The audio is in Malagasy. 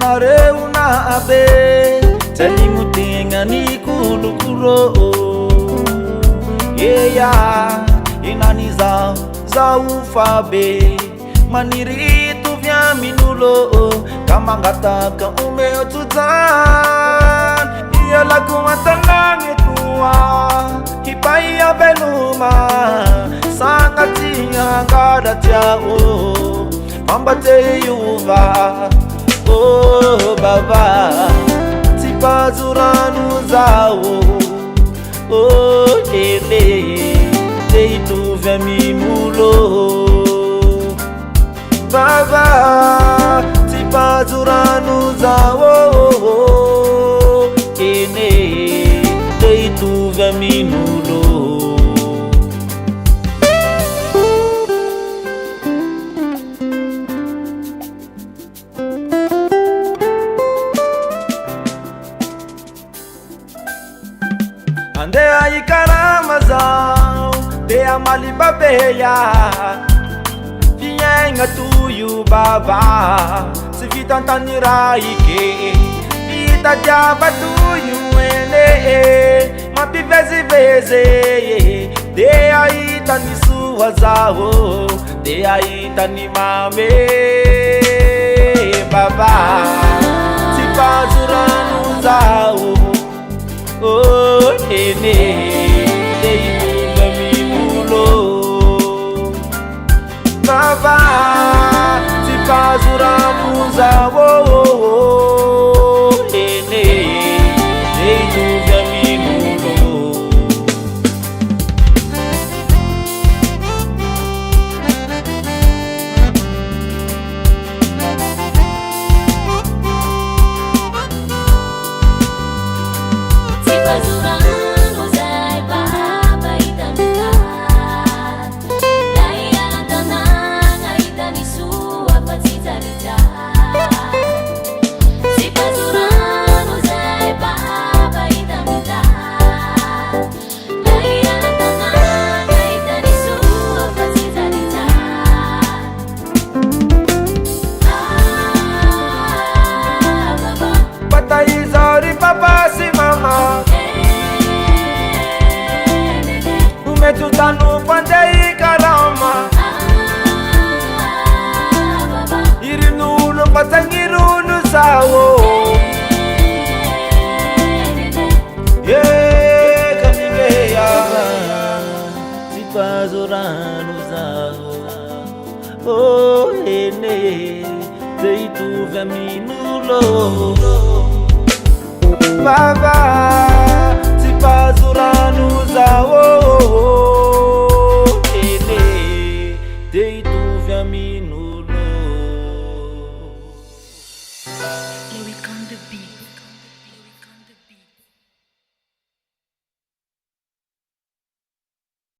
Anareu na abe Telingutinga ni kulukuro Yeya Inani za ufabe Maniritu vya minulo Kamangata ka umeo tutan Iya lagu matalangi tua Hipaya beluma Sangati ngada tiao Mambate yuva Oh baba Tipazuranu zao Oh ele Deitu vya minulo Baba Tipazuranu zao Ene Deitu vya minulo Ande ai karamazao De amali babeya Vienga tuyu baba Se vita tanira ike Vita jaba tuyu ene Mapi veze De ai tani suwazao De ai tani mame Baba Tipazuranu zao Oh, ene, deitu gamimulo Baba, tipazuramu zawo Ene, deitu gamimulo Tipazuranu zai baba itamita Daya tananga itani sua patitarita Tipazuranu zai baba itamita Daya tananga itani sua patitarita Baba Batai zari papa si mama Umetutanu pandai karama Irinulu patangirunu sawo Ye kamigeya Tipazuranu sawo Oh ene Deitu vya minulo Baba